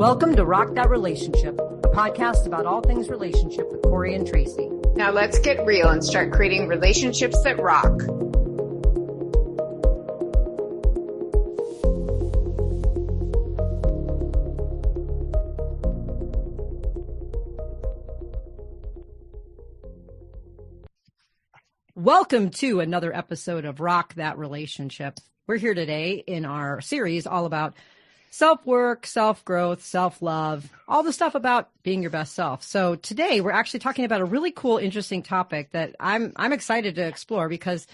Welcome to Rock That Relationship, a podcast about all things relationship with Corey and Tracy. Now let's get real and start creating relationships that rock. Welcome to another episode of Rock That Relationship. We're here today in our series all about self-work, self-growth, self-love, all the stuff about being your best self. So today we're actually talking about a really cool, interesting topic that I'm excited to explore because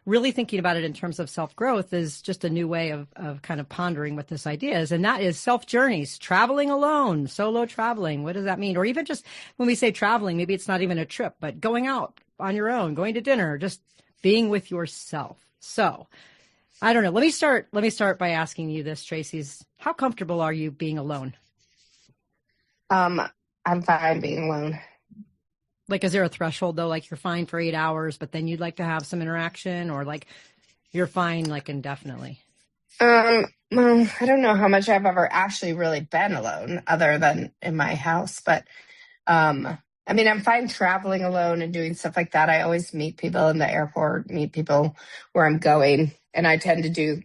really thinking about it in terms of self-growth is just a new way of kind of pondering what this idea is. And that is self-journeys, traveling alone, solo traveling. What does that mean? Or even just when we say traveling, maybe it's not even a trip, but going out on your own, going to dinner, just being with yourself. So I don't know. Let me start by asking you this, Tracy's. How comfortable are you being alone? I'm fine being alone. Like, is there a threshold though? Like you're fine for 8 hours, but then you'd like to have some interaction, or like you're fine like indefinitely? Well, I don't know how much I've ever actually really been alone other than in my house, but I mean, I'm fine traveling alone and doing stuff like that. I always meet people in the airport, meet people where I'm going. And I tend to do,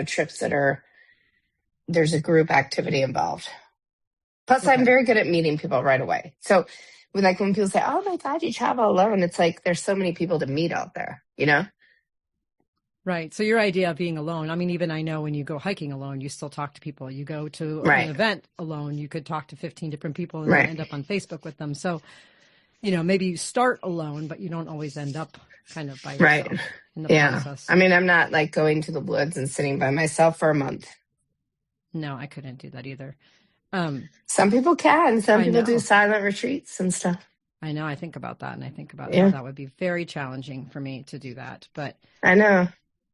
trips that there's a group activity involved. Plus, okay. I'm very good at meeting people right away. So when people say, oh my God, you travel alone, it's like, there's so many people to meet out there, Right. So your idea of being alone, I mean, even I know when you go hiking alone, you still talk to people. You go to an event alone, you could talk to 15 different people and end up on Facebook with them. So, maybe you start alone, but you don't always end up kind of by yourself in the process. I mean, I'm not like going to the woods and sitting by myself for a month. No, I couldn't do that either. Some people can. Some people do silent retreats and stuff. I know. I think about that, and I think about how that would be very challenging for me to do that. But I know.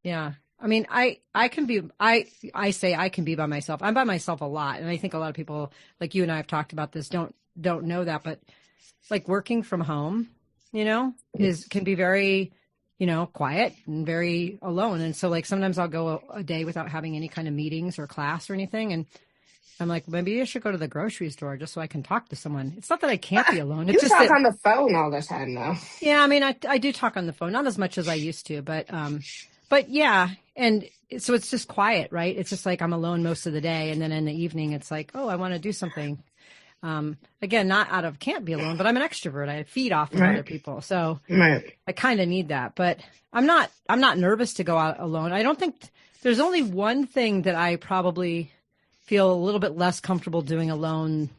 Yeah. I mean, I can be by myself. I'm by myself a lot. And I think a lot of people like you and I have talked about this, don't know that, but like working from home, can be very, quiet and very alone. And so like sometimes I'll go a day without having any kind of meetings or class or anything. And I'm like, maybe I should go to the grocery store just so I can talk to someone. It's not that I can't be alone. It's you talk on the phone all the time though. Yeah. I mean, I do talk on the phone, not as much as I used to, but yeah. And so it's just quiet, right? It's just like I'm alone most of the day. And then in the evening, it's like, oh, I want to do something. Again, not out of can't be alone, but I'm an extrovert. I feed off of other people. So I kind of need that, but I'm not nervous to go out alone. I don't think there's only one thing that I probably feel a little bit less comfortable doing alone,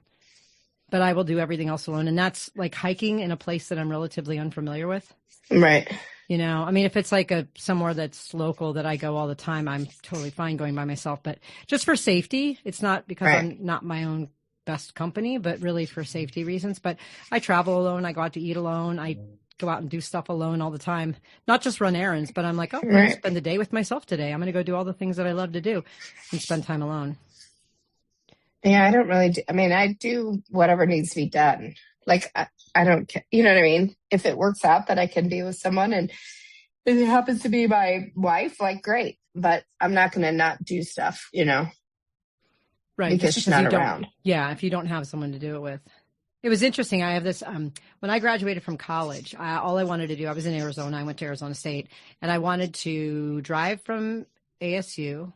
but I will do everything else alone. And that's like hiking in a place that I'm relatively unfamiliar with. Right. I mean, if it's like somewhere that's local that I go all the time, I'm totally fine going by myself, but just for safety, it's not because I'm not my own best company, but really for safety reasons. But I travel alone. I go out to eat alone. I go out and do stuff alone all the time, not just run errands, but I'm like, I'm going to spend the day with myself today. I'm going to go do all the things that I love to do and spend time alone. Yeah, I don't really I do whatever needs to be done. Like, I don't, you know what I mean? If it works out that I can be with someone and if it happens to be my wife, like, great. But I'm not going to not do stuff, Right. Because she's not around. Yeah. If you don't have someone to do it with. It was interesting. I have this, when I graduated from college, all I wanted to do, I was in Arizona. I went to Arizona State and I wanted to drive from ASU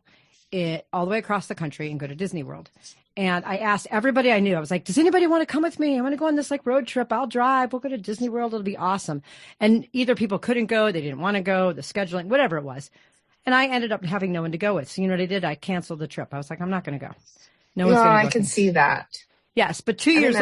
all the way across the country and go to Disney World. And I asked everybody I knew, I was like, does anybody want to come with me? I want to go on this like road trip. I'll drive. We'll go to Disney World. It'll be awesome. And either people couldn't go, they didn't want to go, the scheduling, whatever it was. And I ended up having no one to go with. So you know what I did? I canceled the trip. I was like, I'm not going to go. No one's going to go. I can see that. Yes. But 2 years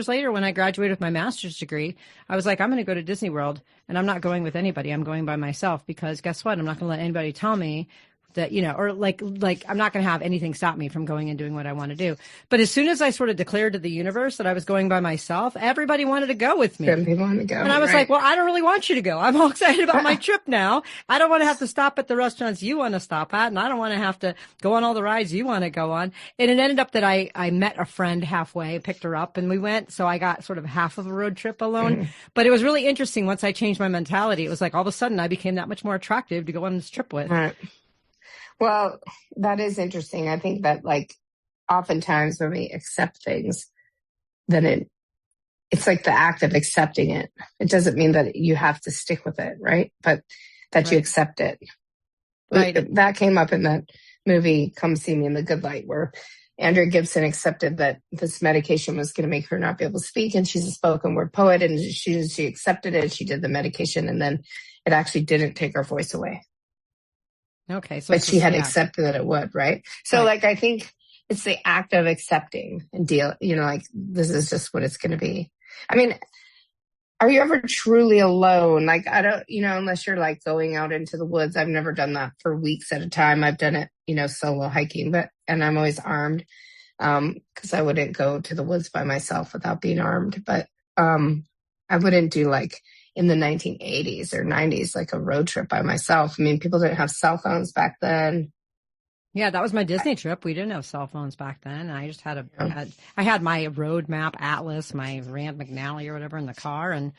later, when I graduated with my master's degree, I was like, I'm going to go to Disney World and I'm not going with anybody. I'm going by myself because guess what? I'm not going to let anybody tell me that, or like I'm not going to have anything stop me from going and doing what I want to do. But as soon as I sort of declared to the universe that I was going by myself, everybody wanted to go with me. Some people wanted to go. And I was like, well, I don't really want you to go. I'm all excited about my trip now. I don't want to have to stop at the restaurants you want to stop at. And I don't want to have to go on all the rides you want to go on. And it ended up that I met a friend halfway, picked her up and we went. So I got sort of half of a road trip alone. But it was really interesting. Once I changed my mentality, it was like all of a sudden I became that much more attractive to go on this trip with. Right. Well, that is interesting. I think that like oftentimes when we accept things, then it's like the act of accepting it. It doesn't mean that you have to stick with it, right? But that you accept it. Right. That came up in that movie, Come See Me in the Good Light, where Andrea Gibson accepted that this medication was going to make her not be able to speak. And she's a spoken word poet, and she accepted it. She did the medication, and then it actually didn't take her voice away. Okay. So but she had accepted that it would, right? So like, I think it's the act of accepting and like, this is just what it's going to be. I mean, are you ever truly alone? Like, I don't, unless you're like going out into the woods. I've never done that for weeks at a time. I've done it, solo hiking, and I'm always armed, because I wouldn't go to the woods by myself without being armed. But, I wouldn't do like in the 1980s or 90s, like a road trip by myself. I mean, people didn't have cell phones back then. Yeah, that was my Disney trip. We didn't have cell phones back then. I just had I had my road map atlas, my Rand McNally or whatever in the car, and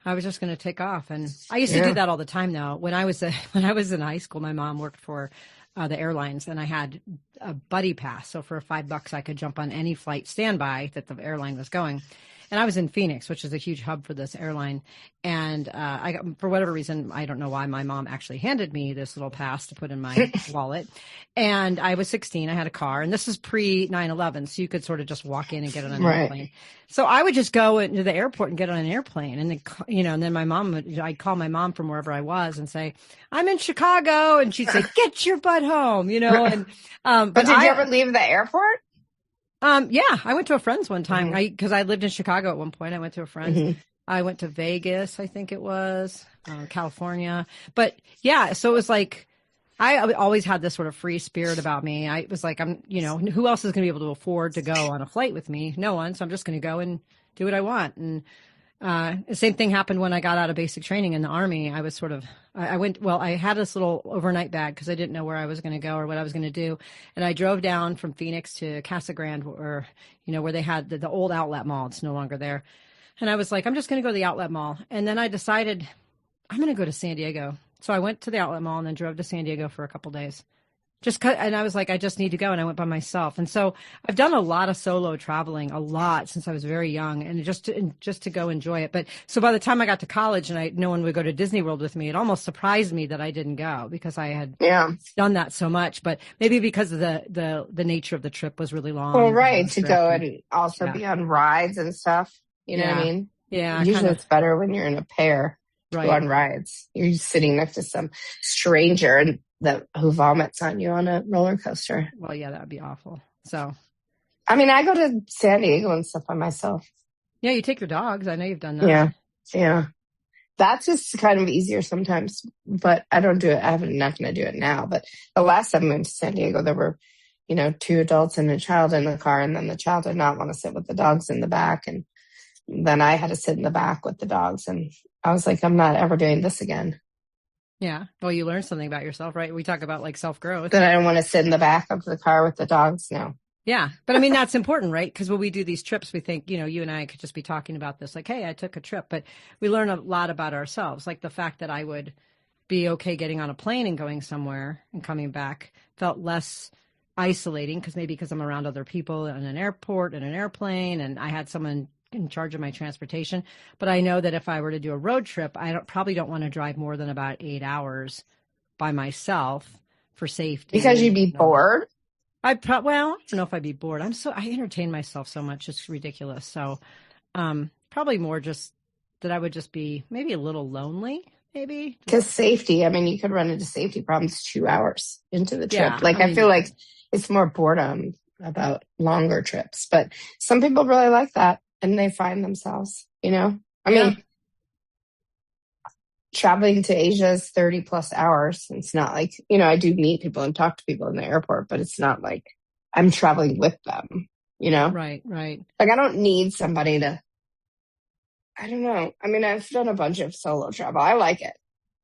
I was just going to take off. And I used to do that all the time. Though when I was in high school, my mom worked for the airlines, and I had a buddy pass. So for $5, I could jump on any flight standby that the airline was going. And I was in Phoenix, which is a huge hub for this airline. And I got, for whatever reason, I don't know why, my mom actually handed me this little pass to put in my wallet. And I was 16. I had a car. And this is pre 9/11. So you could sort of just walk in and get on an airplane. So I would just go into the airport and get on an airplane. And then, and then I'd call my mom from wherever I was and say, I'm in Chicago. And she'd say, get your butt home, And, but did you ever leave the airport? Yeah, I went to a friend's one time because I lived in Chicago at one point. I went to a friend's. I went to Vegas, I think it was, California. But yeah, so it was like, I always had this sort of free spirit about me. I was like, who else is going to be able to afford to go on a flight with me? No one. So I'm just going to go and do what I want. And the same thing happened when I got out of basic training in the Army. I was sort of, I had this little overnight bag because I didn't know where I was going to go or what I was going to do. And I drove down from Phoenix to Casa Grande, where they had the old outlet mall. It's no longer there. And I was like, I'm just going to go to the outlet mall. And then I decided I'm going to go to San Diego. So I went to the outlet mall and then drove to San Diego for a couple days. And I was like, I just need to go. And I went by myself. And so I've done a lot of solo traveling, a lot since I was very young, and just to go enjoy it. But so by the time I got to college and no one would go to Disney World with me, it almost surprised me that I didn't go because I had done that so much. But maybe because of the nature of the trip was really long. Well, right. To go and also be on rides and stuff. You know what I mean? Yeah. Usually it's better when you're in a pair to go on rides. You're sitting next to some stranger who vomits on you on a roller coaster. Well, yeah, that would be awful. So, I mean, I go to San Diego and stuff by myself. Yeah, you take your dogs. I know you've done that. Yeah. That's just kind of easier sometimes, but I don't do it. I'm not going to do it now. But the last time I went to San Diego, there were, 2 adults and a child in the car, and then the child did not want to sit with the dogs in the back. And then I had to sit in the back with the dogs. And I was like, I'm not ever doing this again. Yeah. Well, you learn something about yourself, right? We talk about like self-growth. That I don't want to sit in the back of the car with the dogs now. Yeah. But I mean, that's important, right? Because when we do these trips, we think, you and I could just be talking about this like, hey, I took a trip, but we learn a lot about ourselves. Like the fact that I would be okay getting on a plane and going somewhere and coming back felt less isolating because I'm around other people in an airport, in an airplane, and I had someone in charge of my transportation. But I know that if I were to do a road trip, I probably don't want to drive more than about 8 hours by myself for safety. Because you'd be bored? I don't know if I'd be bored. I entertain myself so much. It's ridiculous. So probably more just that I would just be maybe a little lonely, maybe. Because safety, I mean, you could run into safety problems 2 hours into the trip. Yeah, I feel like it's more boredom about longer trips. But some people really like that. And they find themselves, I mean, traveling to Asia is 30 plus hours. It's not like, I do meet people and talk to people in the airport, but it's not like I'm traveling with them, Right. Like I don't need somebody to, I don't know. I mean, I've done a bunch of solo travel. I like it,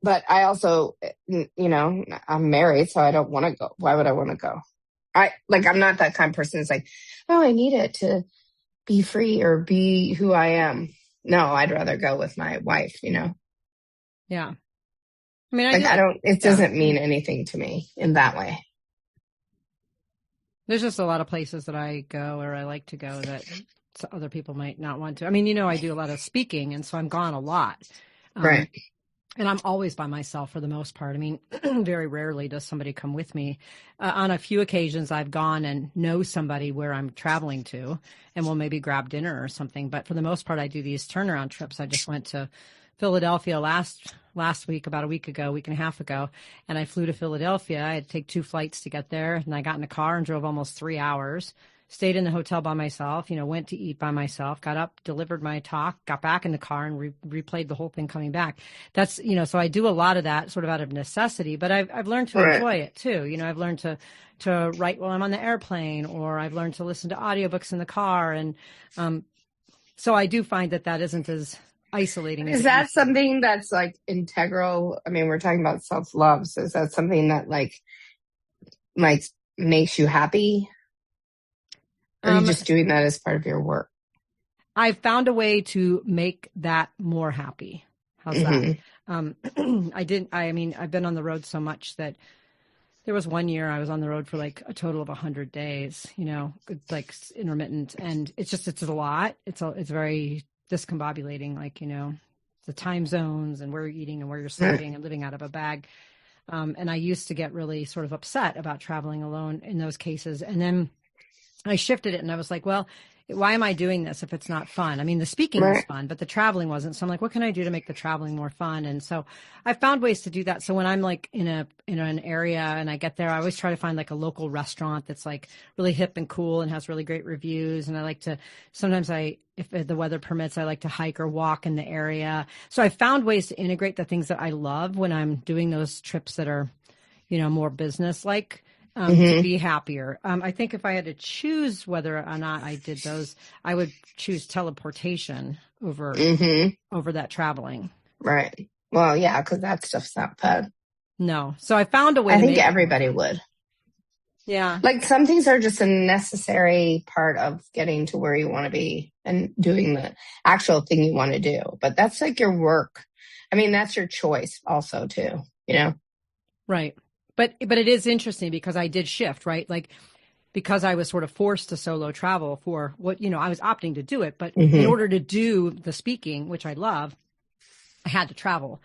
but I also, I'm married, so I don't want to go. Why would I want to go? I'm not that kind of person that's like, oh, I need it to be free or be who I am. No, I'd rather go with my wife, Yeah. I mean, it doesn't mean anything to me in that way. There's just a lot of places that I go or I like to go that other people might not want to. I mean, I do a lot of speaking, and so I'm gone a lot. Right. And I'm always by myself for the most part. I mean, very rarely does somebody come with me. On a few occasions, I've gone and know somebody where I'm traveling to, and we'll maybe grab dinner or something. But for the most part, I do these turnaround trips. I just went to Philadelphia last week, about a week and a half ago, and I flew to Philadelphia. I had to take 2 flights to get there, and I got in a car and drove almost 3 hours. Stayed in the hotel by myself, went to eat by myself, got up, delivered my talk, got back in the car and replayed the whole thing coming back. That's, so I do a lot of that sort of out of necessity, but I've learned to enjoy it too. I've learned to write while I'm on the airplane, or I've learned to listen to audiobooks in the car. And, so I do find that isn't as isolating. Is that something that's like integral? I mean, we're talking about self-love. So is that something that like makes you happy? Or are you just doing that as part of your work? I've found a way to make that more happy. How's that? I've been on the road so much that there was one year I was on the road for like a total of 100 days, like intermittent. And it's a lot. It's very discombobulating, like, the time zones and where you're eating and where you're sleeping and living out of a bag. And I used to get really sort of upset about traveling alone in those cases. And then I shifted it and I was like, well, why am I doing this if it's not fun? I mean, the speaking was fun, but the traveling wasn't. So I'm like, what can I do to make the traveling more fun? And so I found ways to do that. So when I'm like in an area and I get there, I always try to find like a local restaurant that's like really hip and cool and has really great reviews. And I like to, sometimes if the weather permits, I like to hike or walk in the area. So I found ways to integrate the things that I love when I'm doing those trips that are, more business-like. To be happier. I think if I had to choose whether or not I did those, I would choose teleportation over that traveling. Right. Well, yeah, because that stuff's not fun. No. So I found a way. I think everybody would. Yeah. Like some things are just a necessary part of getting to where you want to be and doing the actual thing you want to do. But that's like your work. I mean, that's your choice also too, Right. But it is interesting because I did shift, right? Like, because I was sort of forced to solo travel for what, I was opting to do it. But in order to do the speaking, which I love, I had to travel.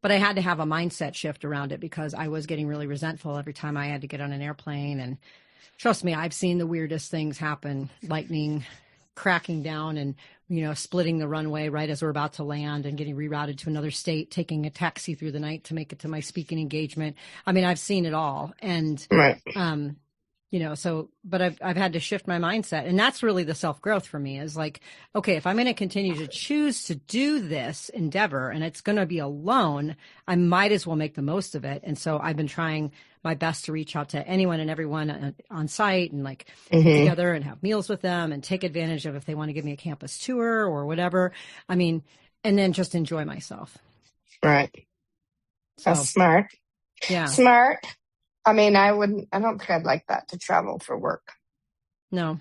But I had to have a mindset shift around it because I was getting really resentful every time I had to get on an airplane. And trust me, I've seen the weirdest things happen, lightning cracking down and, splitting the runway right as we're about to land and getting rerouted to another state, taking a taxi through the night to make it to my speaking engagement. I mean, I've seen it all. And, but I've had to shift my mindset. And that's really the self-growth for me is like, okay, if I'm going to continue to choose to do this endeavor and it's going to be alone, I might as well make the most of it. And so I've been trying my best to reach out to anyone and everyone on site and like get together and have meals with them and take advantage of if they want to give me a campus tour or whatever. I mean, and then just enjoy myself. Right. That's smart. Yeah. Smart. I mean, I don't think I'd like that to travel for work. No.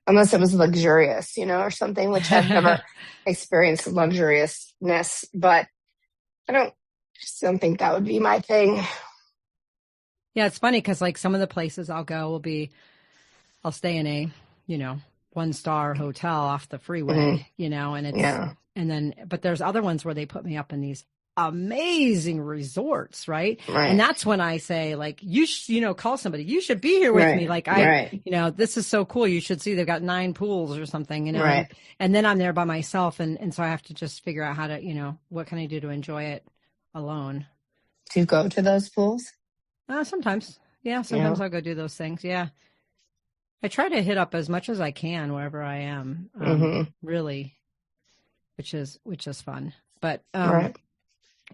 Unless it was luxurious, or something, which I've never experienced luxuriousness, but I just don't think that would be my thing. Yeah, it's funny because like some of the places I'll go I'll stay in a, 1-star hotel off the freeway, and it's, and then, but there's other ones where they put me up in these amazing resorts, right? And that's when I say like, call somebody, you should be here with me. Like this is so cool. You should see they've got 9 pools or something, and then I'm there by myself. And so I have to just figure out how to, what can I do to enjoy it alone? Do you go to those pools? Sometimes. Yeah. Sometimes I'll go do those things. Yeah. I try to hit up as much as I can wherever I am, really, which is fun. But,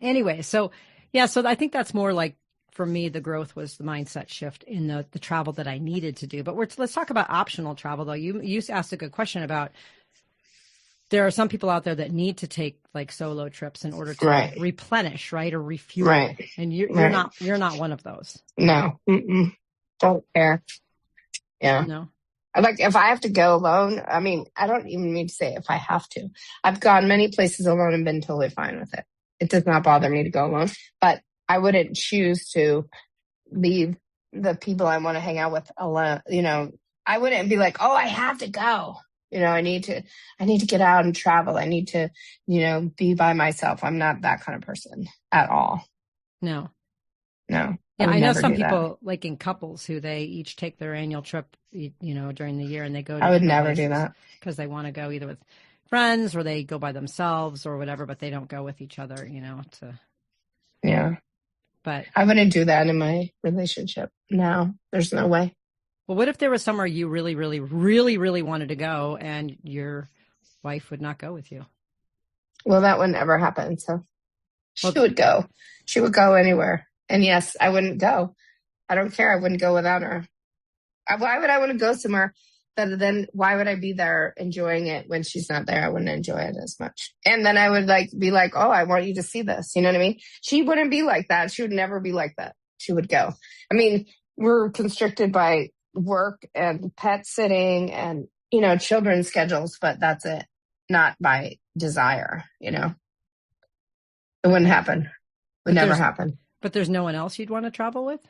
anyway, so I think that's more like for me, the growth was the mindset shift in the travel that I needed to do. But let's talk about optional travel though. You asked a good question about, there are some people out there that need to take like solo trips in order to replenish, right? Or refuel. Right. And you're not one of those. No. Don't care. Yeah. No. Like if I have to go alone, I mean, I don't even need to say if I have to. I've gone many places alone and been totally fine with it. It does not bother me to go alone, but I wouldn't choose to leave the people I want to hang out with alone. I wouldn't be like, oh, I have to go. I need to get out and travel. I need to, be by myself. I'm not that kind of person at all. No. Yeah, I know some people like in couples who they each take their annual trip, during the year, and they go to I would never do that because they want to go either with friends or they go by themselves or whatever, but they don't go with each other, Yeah. But I wouldn't do that in my relationship. No, there's no way. Well, what if there was somewhere you really, really, really, really wanted to go and your wife would not go with you? Well, that would never happen. So she would go. She would go anywhere. And yes, I wouldn't go. I don't care. I wouldn't go without her. Why would I want to go somewhere then why would I be there enjoying it when she's not there? I wouldn't enjoy it as much. And then I would be like, oh, I want you to see this. You know what I mean? She wouldn't be like that. She would never be like that. She would go. I mean, we're constricted by work and pet sitting and, children's schedules, but that's it. Not by desire, It wouldn't happen. Would never happen. But there's no one else you'd want to travel with?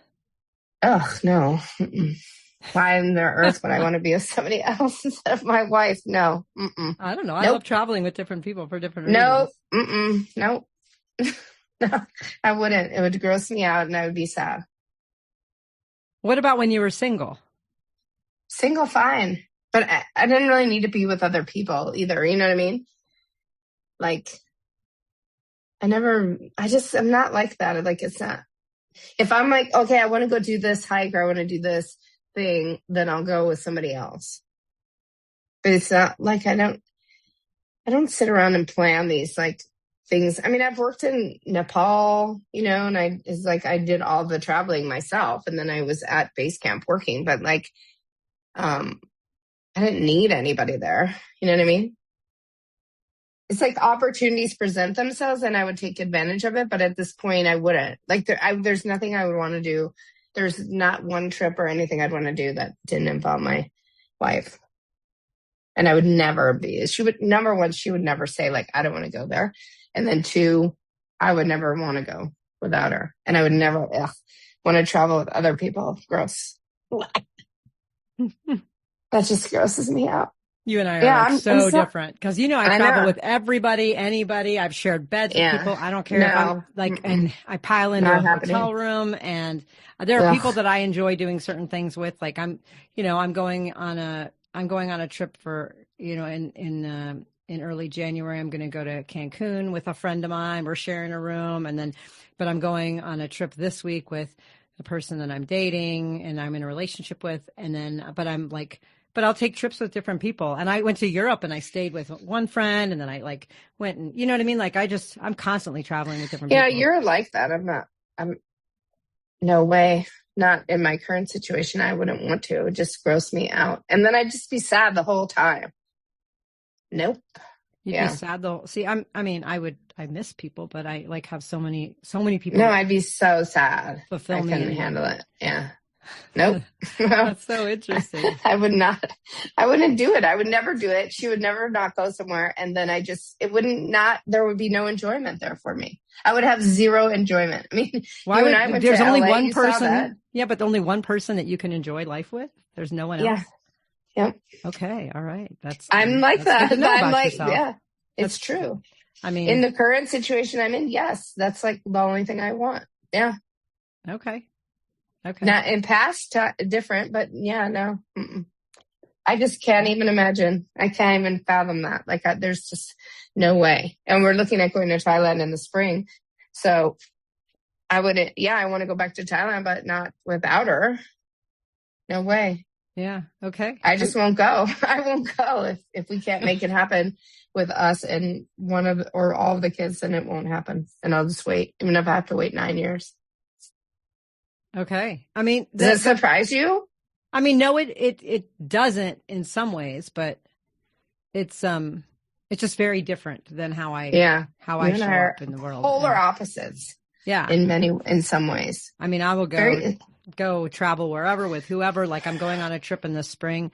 Oh, no. Mm-mm. Why on the earth would I want to be with somebody else instead of my wife? No. Mm-mm. I don't know. I love traveling with different people for different reasons. Nope. No, I wouldn't. It would gross me out and I would be sad. What about when you were single? Single, fine. But I didn't really need to be with other people either. You know what I mean? I'm not like that. It's not. If I'm like, okay, I want to go do this hike or I want to do this thing, then I'll go with somebody else. But it's not like I don't sit around and plan these things. I mean, I've worked in Nepal, and I did all the traveling myself, and then I was at base camp working, but I didn't need anybody there. You know what I mean? It's opportunities present themselves and I would take advantage of it. But at this point I wouldn't. There's nothing I would want to do. There's not one trip or anything I'd want to do that didn't involve my wife. And I would never be, number one, she would never say I don't want to go there. And then two, I would never want to go without her. And I would never want to travel with other people. Gross. That just grosses me out. You and I are so different because I travel with everybody, anybody. I've shared beds with people. I don't care if I'm and I pile into a hotel room, and there are people that I enjoy doing certain things with. I'm going on a trip for in early January. I'm going to go to Cancun with a friend of mine. We're sharing a room, but I'm going on a trip this week with the person that I'm dating and I'm in a relationship with, but I'll take trips with different people. And I went to Europe and I stayed with one friend, and then I went and, you know what I mean? I'm constantly traveling with different people. Yeah, you're like that. No way. Not in my current situation. I wouldn't want to. It would just gross me out. And then I'd just be sad the whole time. Nope. You'd be sad though. See, I miss people, but I have so many people. No, I'd be so sad. Fulfill me. I couldn't handle it. Yeah. Nope. That's so interesting. I wouldn't do it. I would never do it. She would never not go somewhere. And then there would be no enjoyment there for me. I would have zero enjoyment. I mean, there's only one person. Yeah, but only one person that you can enjoy life with. There's no one else. Yeah. Yep. Okay. All right. I'm like that. I'm like, yourself. Yeah, it's true. I mean, in the current situation I'm in, yes, that's the only thing I want. Yeah. Okay. Not in past, different, but yeah, no. Mm-mm. I just can't even imagine. I can't even fathom that. There's just no way. And we're looking at going to Thailand in the spring. So I want to go back to Thailand, but not without her. No way. Yeah. Okay. I just won't go. I won't go if we can't make it happen with us and or all of the kids, then it won't happen. And I'll just wait, even if I have to wait 9 years. Okay. I mean, does it surprise you? I mean, no, it doesn't in some ways, but it's just very different than how I show up in the world. Polar opposites. Yeah. In some ways. I mean, I will go travel wherever with whoever. I'm going on a trip in the spring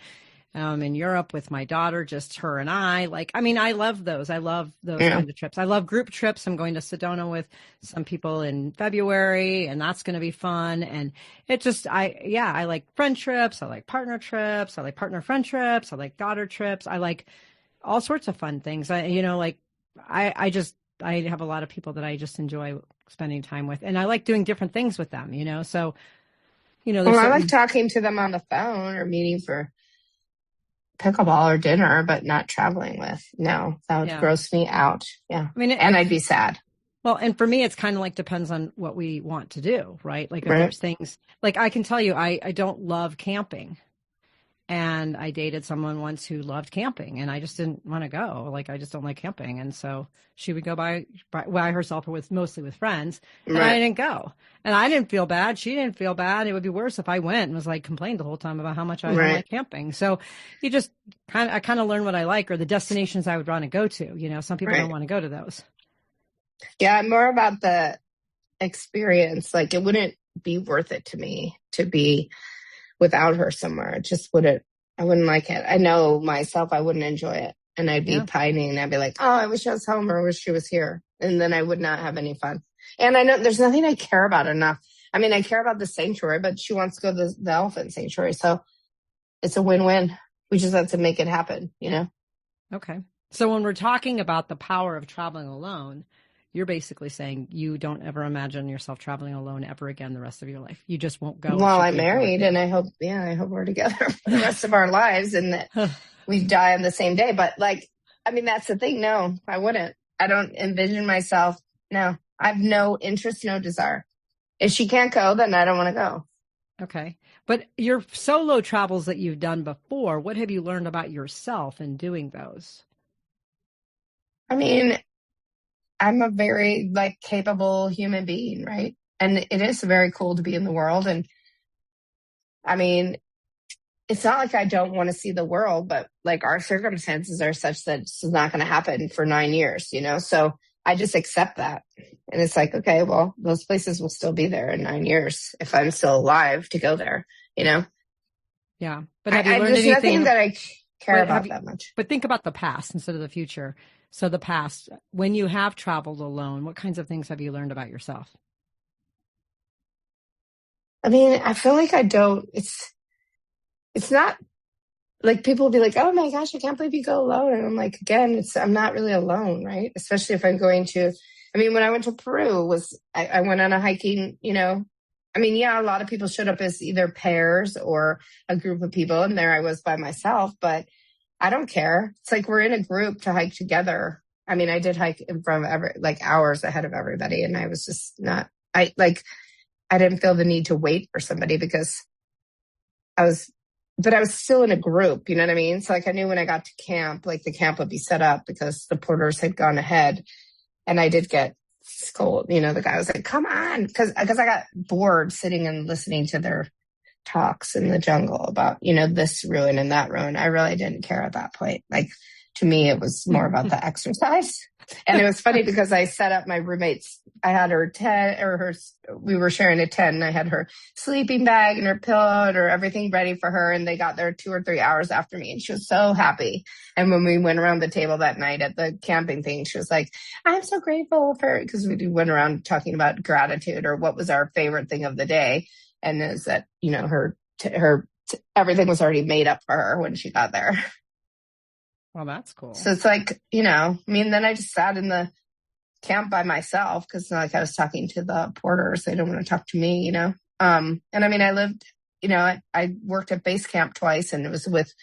in Europe with my daughter, just her and I. Like, I mean, I love those. I love those kinds of trips. I love group trips. I'm going to Sedona with some people in February, and that's going to be fun. And it just, I like friend trips. I like partner trips. I like partner friend trips. I like daughter trips. I like all sorts of fun things. I have a lot of people that I just enjoy spending time with, and I like doing different things with them, so, I like talking to them on the phone or meeting for pickleball or dinner, but not traveling with. No, that would gross me out. Yeah. I mean, and I'd be sad. Well, and for me, it's kind of like depends on what we want to do, right? Like if there's things like I can tell you, I don't love camping. And I dated someone once who loved camping, and I just didn't want to go. Like, I just don't like camping. And so she would go by herself or mostly with friends, and I didn't go. And I didn't feel bad. She didn't feel bad. It would be worse if I went and was like complained the whole time about how much I don't like camping. So you just I kind of learn what I like or the destinations I would want to go to. Some people don't want to go to those. Yeah, I'm more about the experience. Like, it wouldn't be worth it to me to be without her somewhere. It just I wouldn't like it. I know myself, I wouldn't enjoy it. And I'd be pining and I'd be like, oh, I wish I was home or I wish she was here. And then I would not have any fun. And I know there's nothing I care about enough. I mean, I care about the sanctuary, but she wants to go to the elephant sanctuary. So it's a win-win. We just have to make it happen, Okay. So when we're talking about the power of traveling alone, you're basically saying you don't ever imagine yourself traveling alone ever again the rest of your life. You just won't go. Well, I'm married and I hope we're together for the rest of our lives and that we die on the same day. But that's the thing. No, I wouldn't. I don't envision myself. No, I have no interest, no desire. If she can't go, then I don't want to go. Okay. But your solo travels that you've done before, what have you learned about yourself in doing those? I mean, I'm a very capable human being, right? And it is very cool to be in the world. And I mean, it's not like I don't want to see the world, but our circumstances are such that this is not going to happen for 9 years, So I just accept that. And it's like, okay, well, those places will still be there in 9 years if I'm still alive to go there, Yeah. But have you learned there's anything nothing that I care about that much. But think about the past instead of the future. So the past, when you have traveled alone, what kinds of things have you learned about yourself? I mean, I feel like I don't, it's not like people will be like, oh my gosh, I can't believe you go alone. And I'm like, again, I'm not really alone, right? Especially if I'm going to, when I went to Peru I went on a hiking, a lot of people showed up as either pairs or a group of people. And there I was by myself, but I don't care. It's like we're in a group to hike together. I did hike in front of hours ahead of everybody. And I was just not, I didn't feel the need to wait for somebody because I was still in a group, you know what I mean? So I knew when I got to camp, the camp would be set up because the porters had gone ahead. And I did get scolded. The guy was like, come on. Cause I got bored sitting and listening to their talks in the jungle about, this ruin and that ruin. I really didn't care at that point. To me, it was more about the exercise. And it was funny because I set up my roommates. I had her tent we were sharing a tent and I had her sleeping bag and her pillow and everything ready for her. And they got there 2 or 3 hours after me and she was so happy. And when we went around the table that night at the camping thing, she was like, I'm so grateful for, because we went around talking about gratitude or what was our favorite thing of the day. And is that, her everything was already made up for her when she got there. Well, that's cool. So it's then I just sat in the camp by myself because I was talking to the porters. They don't want to talk to me, And I lived, I worked at base camp twice and it was with,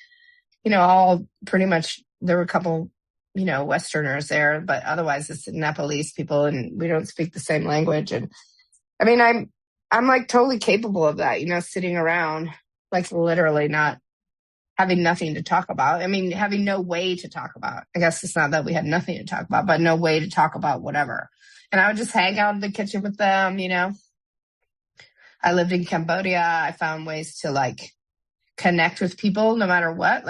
all pretty much, there were a couple, Westerners there, but otherwise it's Nepalese people and we don't speak the same language. And I'm totally capable of that, sitting around, literally not having nothing to talk about. Having no way to talk about. I guess it's not that we had nothing to talk about, but no way to talk about whatever. And I would just hang out in the kitchen with them, I lived in Cambodia. I found ways to connect with people no matter what.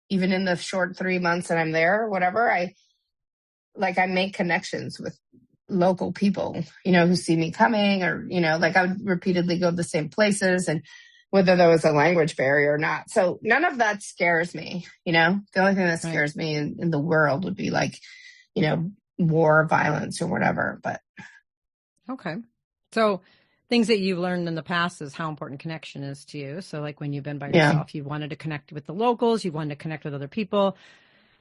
Even in the short 3 months that I'm there or whatever, I make connections with local people, who see me coming or, I would repeatedly go to the same places and whether there was a language barrier or not. So none of that scares me. The only thing that scares me in the world would be like, war, violence or whatever. But okay. So things that you've learned in the past is how important connection is to you. So like when you've been by yourself, you wanted to connect with the locals, you wanted to connect with other people.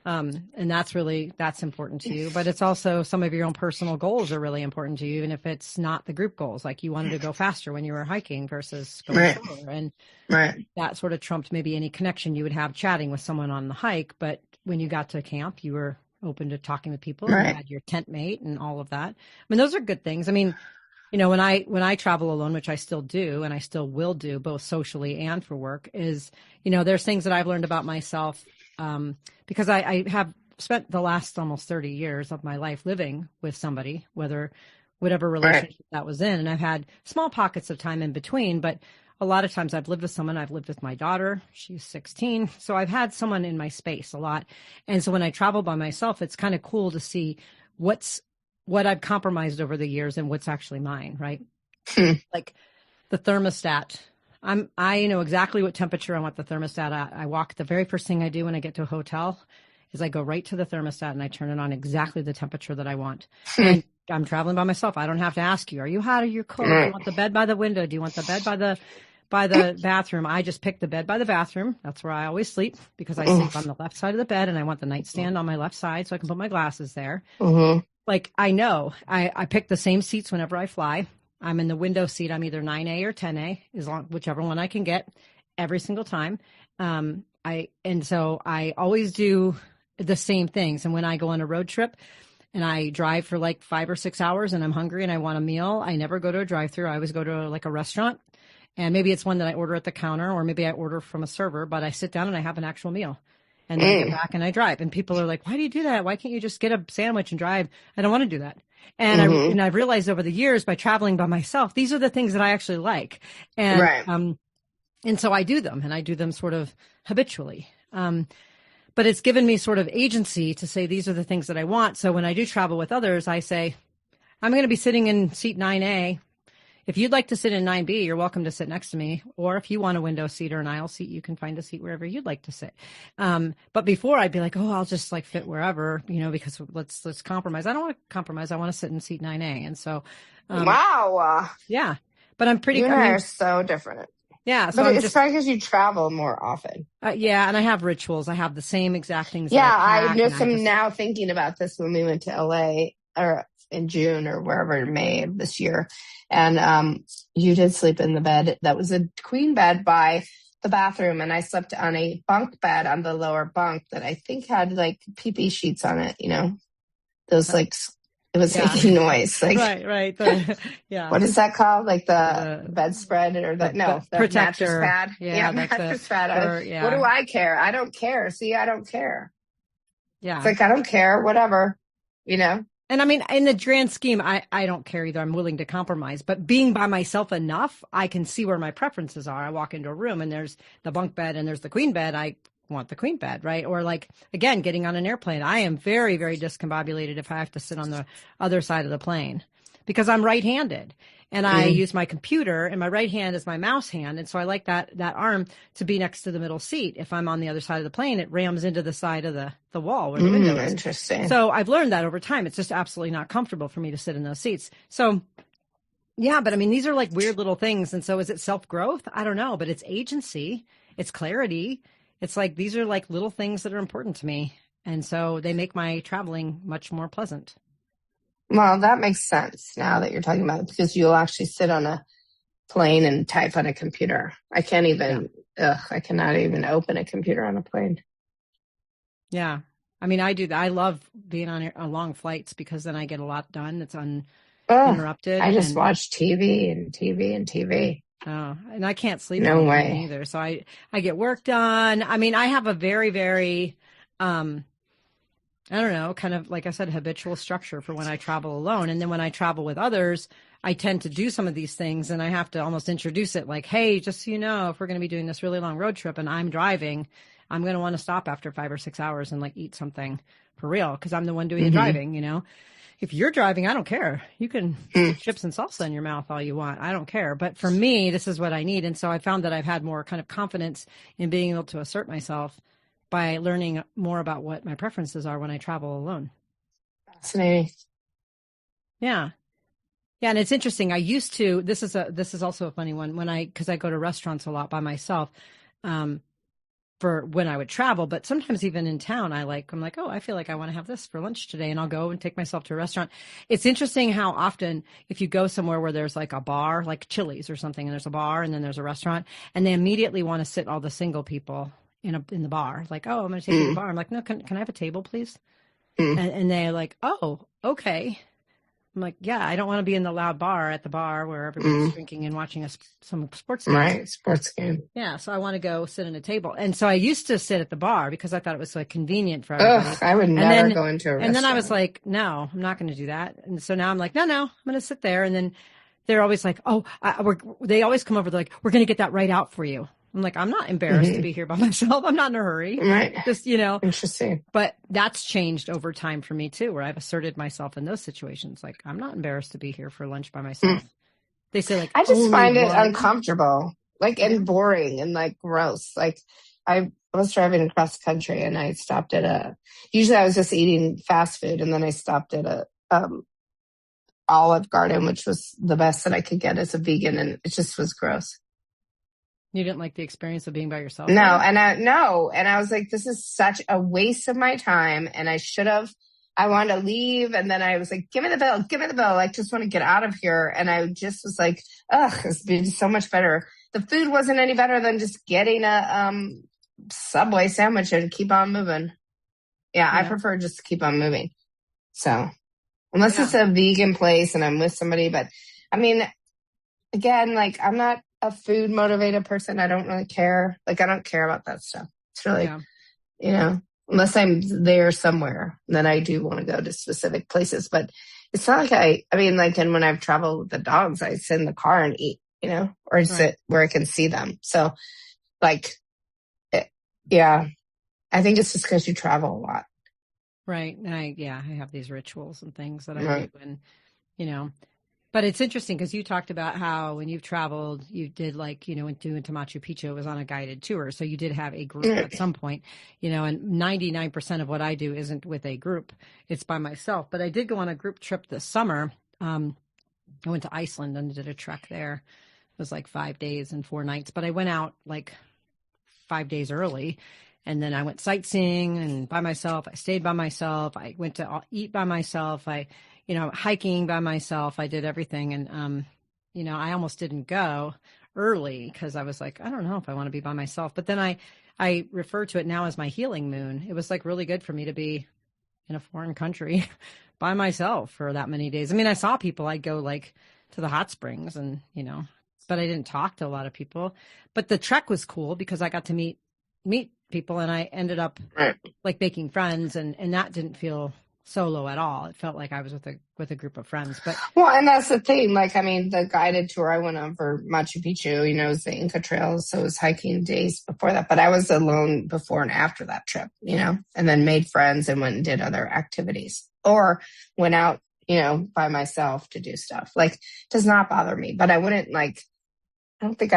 And that's important to you, but it's also some of your own personal goals are really important to you, even if it's not the group goals. Like you wanted to go faster when you were hiking versus going slower. And that sort of trumped maybe any connection you would have chatting with someone on the hike. But when you got to camp, you were open to talking with people and you had your tent mate and all of that. I mean, those are good things. I mean, when I travel alone, which I still do, and I still will do both socially and for work, is, there's things that I've learned about myself because I have spent the last almost 30 years of my life living with somebody, whatever relationship that was in. And I've had small pockets of time in between, but a lot of times I've lived with someone. I've lived with my daughter. She's 16. So I've had someone in my space a lot. And so when I travel by myself, it's kind of cool to see what I've compromised over the years and what's actually mine, right? Like the thermostat. I know exactly what temperature I want the thermostat at. I walk, the very first thing I do when I get to a hotel is I go right to the thermostat and I turn it on exactly the temperature that I want. And I'm traveling by myself. I don't have to ask you, are you hot or you cold? Do you want the bed by the window? Do you want the bed by the bathroom? I just pick the bed by the bathroom. That's where I always sleep because I sleep on the left side of the bed and I want the nightstand on my left side so I can put my glasses there. Like I know I pick the same seats whenever I fly. I'm in the window seat. I'm either 9A or 10A, whichever one I can get every single time. So I always do the same things. And when I go on a road trip and I drive for like 5 or 6 hours and I'm hungry and I want a meal, I never go to a drive-through. I always go to like a restaurant, and maybe it's one that I order at the counter or maybe I order from a server, but I sit down and I have an actual meal. And then I get back and I drive. And people are like, why do you do that? Why can't you just get a sandwich and drive? I don't want to do that. And I've realized over the years by traveling by myself, these are the things that I actually like. And so I do them, and I do them sort of habitually. But it's given me sort of agency to say, these are the things that I want. So when I do travel with others, I say, I'm going to be sitting in seat 9A. If you'd like to sit in 9B, you're welcome to sit next to me. Or if you want a window seat or an aisle seat, you can find a seat wherever you'd like to sit. But before I'd be like, I'll just like fit wherever, because let's compromise. I don't want to compromise. I want to sit in seat 9A. And so, wow. Yeah, but I'm pretty. You and I are so different. Yeah. So but it's probably because you travel more often. Yeah. And I have rituals. I have the same exact things. Yeah. I know some now thinking about this when we went to LA or in June or wherever, May of this year. And you did sleep in the bed. That was a queen bed by the bathroom. And I slept on a bunk bed on the lower bunk that I think had like pee-pee sheets on it, those like, it was making noise. Like, right. What is that called? Like the bedspread or the protector. Mattress pad. Yeah, mattress pad. What do I care? I don't care. See, I don't care. Yeah. It's like, I don't care. Whatever, And I mean, in the grand scheme, I don't care either. I'm willing to compromise. But being by myself enough, I can see where my preferences are. I walk into a room and there's the bunk bed and there's the queen bed. I want the queen bed, right? Or like, again, getting on an airplane. I am very, very discombobulated if I have to sit on the other side of the plane because I'm right-handed. And I use my computer, and my right hand is my mouse hand. And so I like that arm to be next to the middle seat. If I'm on the other side of the plane, it rams into the side of the wall where the window is. Interesting. So I've learned that over time. It's just absolutely not comfortable for me to sit in those seats. So yeah, but I mean, these are like weird little things. And so is it self-growth? I don't know, but it's agency. It's clarity. It's like, these are like little things that are important to me. And so they make my traveling much more pleasant. Well, that makes sense now that you're talking about it, because you'll actually sit on a plane and type on a computer. I can't even, I cannot even open a computer on a plane. Yeah. I mean, I do that. I love being on long flights because then I get a lot done that's uninterrupted. I just watch TV and TV and TV. Oh, and I can't sleep no way either. So I get work done. I mean, I have a very, very, I don't know, kind of, like I said, habitual structure for when I travel alone. And then when I travel with others, I tend to do some of these things and I have to almost introduce it like, hey, just so you know, if we're going to be doing this really long road trip and I'm driving, I'm going to want to stop after 5 or 6 hours and like eat something for real because I'm the one doing the driving, if you're driving, I don't care. You can stick chips and salsa in your mouth all you want. I don't care. But for me, this is what I need. And so I found that I've had more kind of confidence in being able to assert myself by learning more about what my preferences are when I travel alone. Fascinating. Yeah. Yeah. And it's interesting. I used to, this is also a funny one because I go to restaurants a lot by myself, for when I would travel, but sometimes even in town, I'm like, oh, I feel like I want to have this for lunch today. And I'll go and take myself to a restaurant. It's interesting how often if you go somewhere where there's like a bar, like Chili's or something, and there's a bar and then there's a restaurant, and they immediately want to sit all the single people in the bar. Like, oh, I'm going to take you to the bar. I'm like, no, can I have a table, please? And they're like, oh, okay. I'm like, yeah, I don't want to be in the loud bar at the bar where everybody's drinking and watching some sports game. Right, sports game. Yeah, so I want to go sit at a table. And so I used to sit at the bar because I thought it was like convenient for everybody. I would never go into a restaurant. And then I was like, no, I'm not going to do that. And so now I'm like, no, I'm going to sit there. And then they're always like, oh, they always come over. They're like, we're going to get that right out for you. I'm like, I'm not embarrassed to be here by myself. I'm not in a hurry. Right. Just, Interesting. But that's changed over time for me too, where I've asserted myself in those situations. Like, I'm not embarrassed to be here for lunch by myself. They say like, I just find it uncomfortable, and boring and like gross. Like I was driving across the country and I stopped at usually I was just eating fast food. And then I stopped at a, Olive Garden, which was the best that I could get as a vegan. And it just was gross. You didn't like the experience of being by yourself? No. And I was like, this is such a waste of my time. And I wanted to leave. And then I was like, give me the bill. I just want to get out of here. And I just was like, ugh, it's been so much better. The food wasn't any better than just getting a Subway sandwich and keep on moving. Yeah, I prefer just to keep on moving. So unless it's a vegan place and I'm with somebody, but I mean, again, like I'm not a food motivated person. I don't really care. Like I don't care about that stuff. It's really, unless I'm there somewhere, then I do want to go to specific places. But it's not like and when I've traveled with the dogs, I sit in the car and eat, or sit where I can see them. So like, I think it's just because you travel a lot. Right. And I have these rituals and things that I do when, but it's interesting because you talked about how when you've traveled, you did went to Machu Picchu, it was on a guided tour. So you did have a group at some point, and 99% of what I do isn't with a group. It's by myself. But I did go on a group trip this summer. I went to Iceland and did a trek there. It was like 5 days and 4 nights, but I went out like 5 days early. And then I went sightseeing and by myself. I stayed by myself. I went to eat by myself. Hiking by myself. I did everything. And, I almost didn't go early because I was like, I don't know if I want to be by myself. But then I refer to it now as my healing moon. It was like really good for me to be in a foreign country by myself for that many days. I mean, I saw people. I'd go like to the hot springs and, but I didn't talk to a lot of people. But the trek was cool because I got to meet people and I ended up like making friends and that didn't feel solo at all. It felt like I was with a group of friends. But and that's the thing. Like, I mean, the guided tour I went on for Machu Picchu, it was the Inca Trails, so it was hiking days before that. But I was alone before and after that trip, and then made friends and went and did other activities or went out, by myself to do stuff. Like, it does not bother me. But I wouldn't I don't think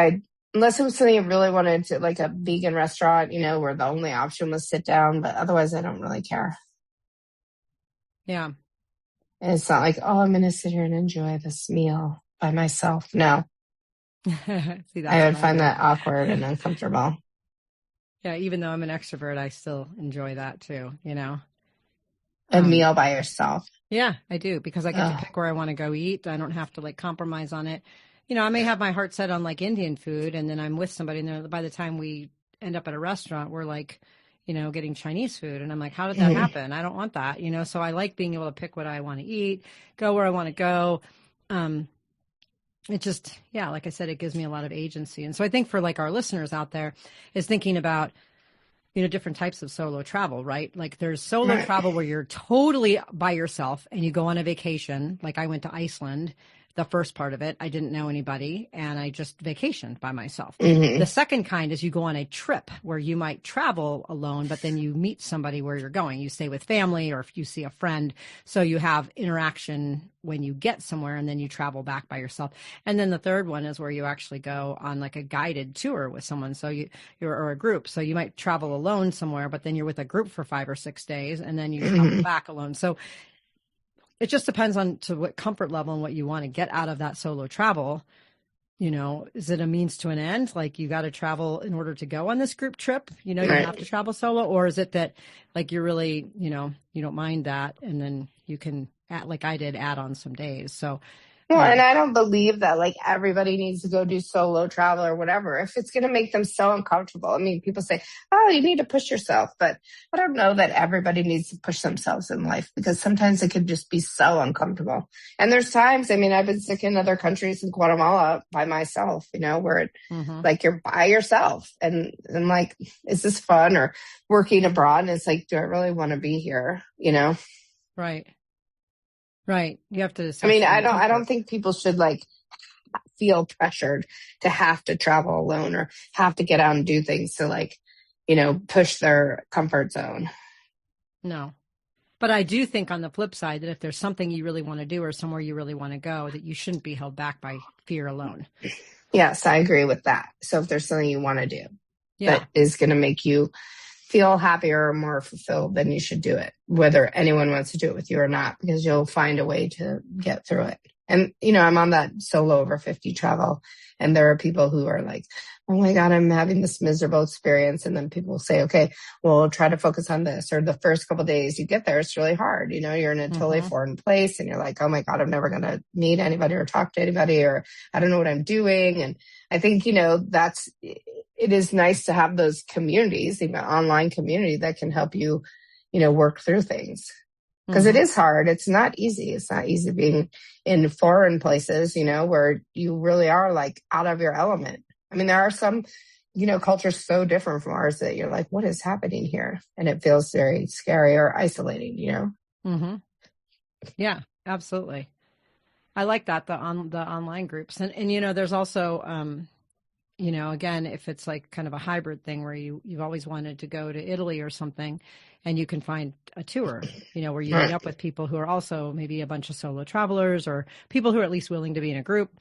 unless it was something I really wanted to, like a vegan restaurant, where the only option was sit down. But otherwise, I don't really care. Yeah. And it's not like, oh, I'm going to sit here and enjoy this meal by myself. No. See, I would find that awkward and uncomfortable. Yeah. Even though I'm an extrovert, I still enjoy that too, A meal by yourself. Yeah, I do because I get to pick where I want to go eat. I don't have to like compromise on it. I may have my heart set on like Indian food and then I'm with somebody and then by the time we end up at a restaurant, we're like, getting Chinese food. And I'm like, how did that happen? I don't want that, so I like being able to pick what I want to eat, go where I want to go. It just, like I said, it gives me a lot of agency. And so I think for like our listeners out there is thinking about, different types of solo travel, right? Like there's solo travel where you're totally by yourself and you go on a vacation. Like I went to Iceland The first part of it, I didn't know anybody and I just vacationed by myself. Mm-hmm. The second kind is you go on a trip where you might travel alone, but then you meet somebody where you're going. You stay with family or if you see a friend. So you have interaction when you get somewhere and then you travel back by yourself. And then the third one is where you actually go on like a guided tour with someone. So you're or a group. So you might travel alone somewhere, but then you're with a group for 5 or 6 days and then you travel back alone. So it just depends on to what comfort level and what you want to get out of that solo travel. You know, is it a means to an end? Like you got to travel in order to go on this group trip, you know, you have to travel solo, or is it that like you're really, you know, you don't mind that. And then you can like I did add on some days. So well, and I don't believe that like everybody needs to go do solo travel or whatever. If it's going to make them so uncomfortable. I mean, people say, oh, you need to push yourself. But I don't know that everybody needs to push themselves in life because sometimes it can just be so uncomfortable. And there's times, I mean, I've been sick in other countries in Guatemala by myself, you know, where like you're by yourself and like, is this fun or working abroad? And it's like, do I really want to be here? You know? Right. Right. You have to. I mean, I don't think people should like feel pressured to have to travel alone or have to get out and do things to like, you know, push their comfort zone. No. But I do think on the flip side that if there's something you really want to do or somewhere you really want to go, that you shouldn't be held back by fear alone. Yes, I agree with that. So if there's something you want to do that is going to make you feel happier or more fulfilled, then you should do it, whether anyone wants to do it with you or not, because you'll find a way to get through it. And, you know, I'm on that solo over 50 travel, and there are people who are like, oh my God, I'm having this miserable experience. And then people say, okay, well, try to focus on this. Or the first couple of days you get there, it's really hard. You know, you're in a totally foreign place and you're like, oh my God, I'm never going to meet anybody or talk to anybody, or I don't know what I'm doing. And I think, you know, it is nice to have those communities, even online community that can help you, you know, work through things. Because it is hard. It's not easy. It's not easy being in foreign places, you know, where you really are like out of your element. I mean, there are some, you know, cultures so different from ours that you're like, what is happening here? And it feels very scary or isolating, you know? Yeah, absolutely. I like that, the online groups. And, you know, there's also, you know, again, if it's like kind of a hybrid thing where you've always wanted to go to Italy or something, and you can find a tour, you know, where you meet up with people who are also maybe a bunch of solo travelers or people who are at least willing to be in a group,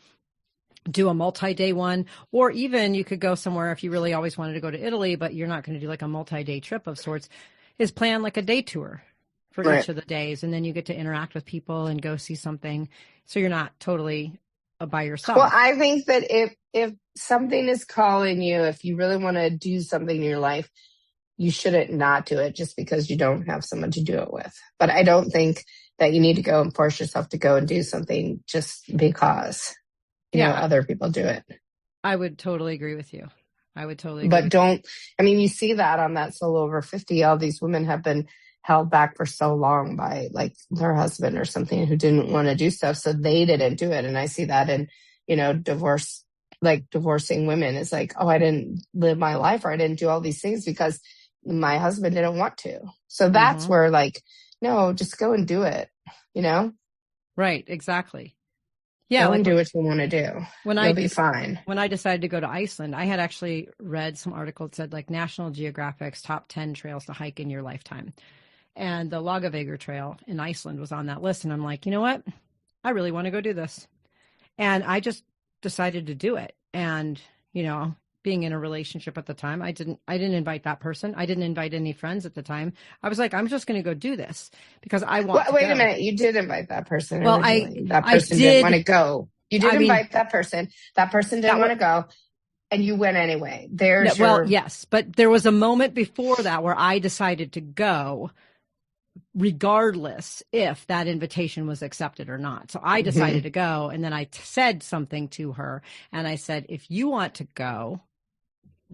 do a multi-day one, or even you could go somewhere if you really always wanted to go to Italy, but you're not going to do like a multi-day trip of sorts, is plan like a day tour for each of the days. And then you get to interact with people and go see something. So you're not totally by yourself. Well, I think that if something is calling you, if you really want to do something in your life, you shouldn't not do it just because you don't have someone to do it with. But I don't think that you need to go and force yourself to go and do something just because, you know, other people do it. I would totally agree with you. But you see that on that solo over 50, all these women have been held back for so long by like their husband or something who didn't want to do stuff. So they didn't do it. And I see that in, you know, divorcing women. It's like, oh, I didn't live my life, or I didn't do all these things because my husband didn't want to. So that's where like, no, just go and do it, you know? Right. Exactly. Yeah. Go and do what you want to do. You'll be fine. When I decided to go to Iceland, I had actually read some article that said like National Geographic's top 10 trails to hike in your lifetime. And the Lagavegr Trail in Iceland was on that list. And I'm like, you know what? I really want to go do this. And I just decided to do it. And, you know, being in a relationship at the time, I didn't invite that person. I didn't invite any friends at the time. I was like, I'm just going to go do this because I want to wait go. A minute. You did invite that person. Well, that person didn't want to go. You did invite that person. That person didn't want to go. And you went anyway. Well, yes. But there was a moment before that where I decided to go regardless if that invitation was accepted or not. So I decided to go. And then I said something to her. And I said, if you want to go,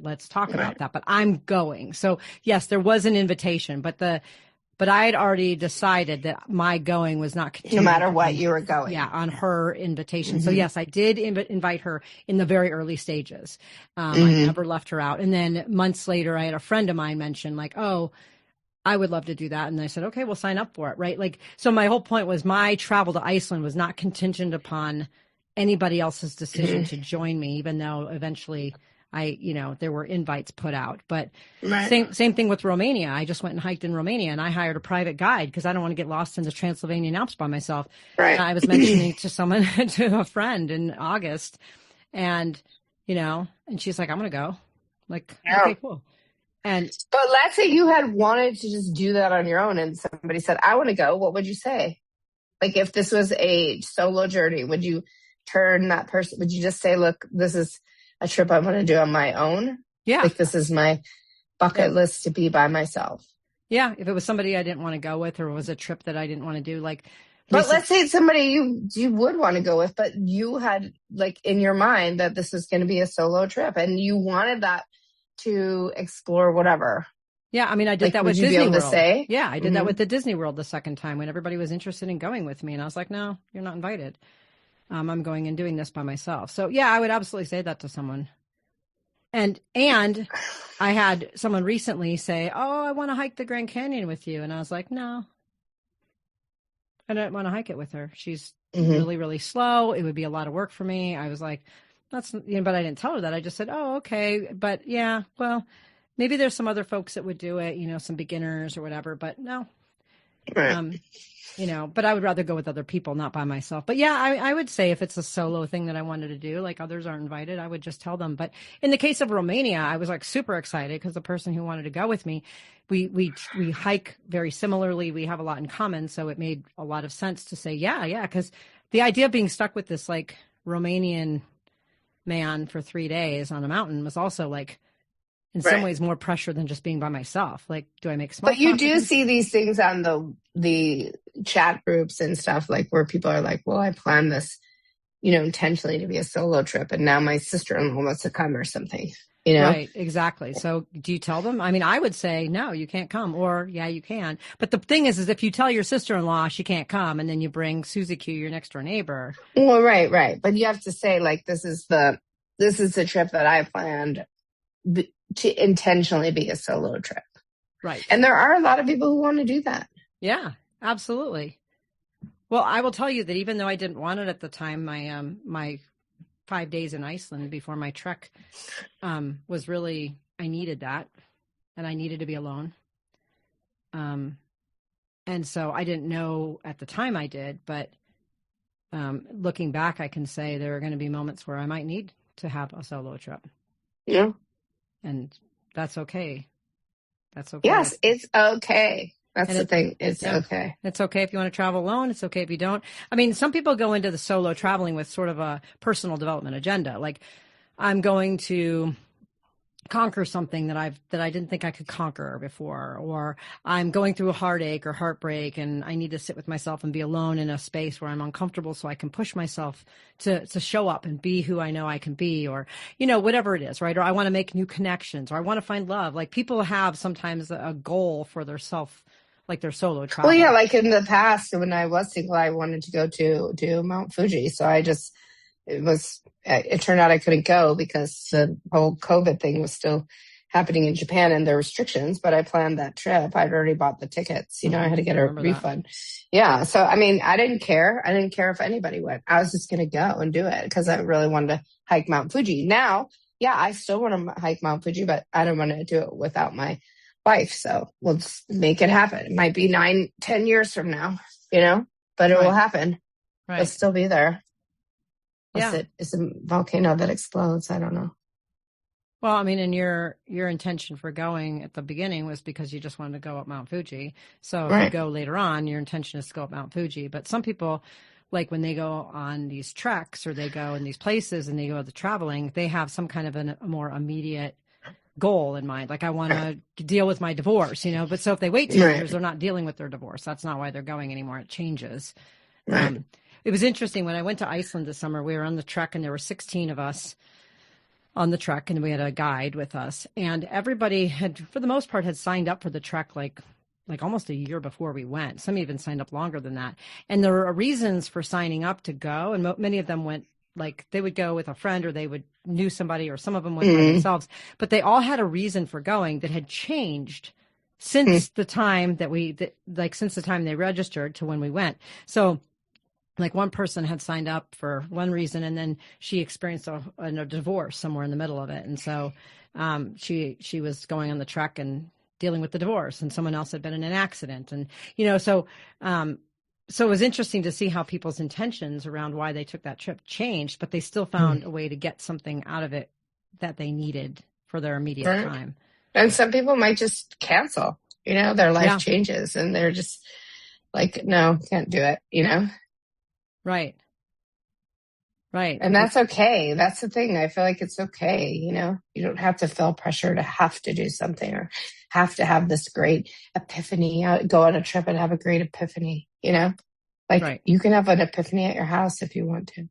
let's talk about that. But I'm going. So yes, there was an invitation, but I had already decided that my going was not no matter what you were going. Yeah, on her invitation. So yes, I did invite her in the very early stages. I never left her out. And then months later, I had a friend of mine mention like, oh, I would love to do that. And I said, okay, we'll sign up for it. Right. Like, so my whole point was my travel to Iceland was not contingent upon anybody else's decision to join me, even though eventually there were invites put out. But same thing with Romania. I just went and hiked in Romania, and I hired a private guide because I don't want to get lost in the Transylvanian Alps by myself. Right. And I was mentioning to a friend in August, and she's like, I'm going to go. Like, okay, cool. But let's say you had wanted to just do that on your own and somebody said, I want to go. What would you say? Like, if this was a solo journey, would you turn that person? Would you just say, look, this is a trip I want to do on my own? Yeah. Like, this is my bucket list to be by myself. Yeah. If it was somebody I didn't want to go with, or it was a trip that I didn't want to do, like. But let's say it's somebody you would want to go with, but you had like in your mind that this was going to be a solo trip and you wanted that to explore whatever. Yeah, I mean, I did that with Disney World. Yeah, I did that with the Disney World the second time when everybody was interested in going with me, and I was like, "No, you're not invited. I'm going and doing this by myself." So yeah, I would absolutely say that to someone. And I had someone recently say, "Oh, I want to hike the Grand Canyon with you," and I was like, "No, I don't want to hike it with her. She's really, really slow. It would be a lot of work for me." I was like, "That's," but I didn't tell her that. I just said, "Oh, okay, but yeah, well." Maybe there's some other folks that would do it, some beginners or whatever, but no, right. But I would rather go with other people, not by myself. But yeah, I would say if it's a solo thing that I wanted to do, like others aren't invited, I would just tell them. But in the case of Romania, I was like super excited because the person who wanted to go with me, we hike very similarly. We have a lot in common. So it made a lot of sense to say, yeah. Because the idea of being stuck with this like Romanian man for 3 days on a mountain was also like, in some ways more pressure than just being by myself. Like, do I make small But you do see these things on the chat groups and stuff, like where people are like, well, I planned this, intentionally to be a solo trip. And now my sister-in-law wants to come or something, Right, exactly. So do you tell them? I mean, I would say, no, you can't come, or yeah, you can. But the thing is if you tell your sister-in-law she can't come and then you bring Susie Q, your next door neighbor. Well, right. But you have to say like, this is the trip that I planned to intentionally be a solo trip. Right. And there are a lot of people who want to do that. Yeah, absolutely. Well, I will tell you that even though I didn't want it at the time, my 5 days in Iceland before my trek was really, I needed that, and I needed to be alone. And so I didn't know at the time I did, but looking back, I can say there are going to be moments where I might need to have a solo trip. Yeah. And that's okay. That's okay. Yes, it's okay. That's the thing. It's okay. It's okay if you want to travel alone. It's okay if you don't. I mean, some people go into the solo traveling with sort of a personal development agenda. Like, I'm going to conquer something that I didn't think I could conquer before, or I'm going through a heartache or heartbreak and I need to sit with myself and be alone in a space where I'm uncomfortable so I can push myself to show up and be who I know I can be, or, whatever it is, right? Or I want to make new connections, or I want to find love. Like, people have sometimes a goal for their self, like their solo travel. Well, yeah, like in the past when I was single, I wanted to go to Mount Fuji. So it turned out I couldn't go because the whole COVID thing was still happening in Japan and there were restrictions, but I planned that trip. I'd already bought the tickets. I had to get a refund. That. Yeah. So, I mean, I didn't care. I didn't care if anybody went. I was just going to go and do it because I really wanted to hike Mount Fuji. Now, yeah, I still want to hike Mount Fuji, but I don't want to do it without my wife. So we'll just make it happen. It might be 9-10 years from now, but it will happen. Right. It'll still be there. Yeah. It's a volcano that explodes. I don't know. Well, I mean, and your intention for going at the beginning was because you just wanted to go up Mount Fuji. So if you go later on, your intention is to go up Mount Fuji. But some people, like when they go on these treks or they go in these places and they go to traveling, they have some kind of a more immediate goal in mind. Like, I want to deal with my divorce, But so if they wait 2 years, they're not dealing with their divorce. That's not why they're going anymore. It changes. Right. It was interesting when I went to Iceland this summer. We were on the trek, and there were 16 of us on the trek, and we had a guide with us. And everybody had, for the most part, had signed up for the trek like almost a year before we went. Some even signed up longer than that. And there were reasons for signing up to go, and many of them went, like, they would go with a friend, or they knew somebody, or some of them went by themselves. But they all had a reason for going that had changed since the time since the time they registered to when we went. So Like one person had signed up for one reason, and then she experienced a divorce somewhere in the middle of it. And so she was going on the trek and dealing with the divorce, and someone else had been in an accident. And, so it was interesting to see how people's intentions around why they took that trip changed, but they still found a way to get something out of it that they needed for their immediate time. And some people might just cancel, their life changes and they're just like, no, can't do it, Right. And that's okay. That's the thing. I feel like it's okay. You don't have to feel pressure to have to do something or have to have this great epiphany, go on a trip and have a great epiphany, You can have an epiphany at your house if you want to.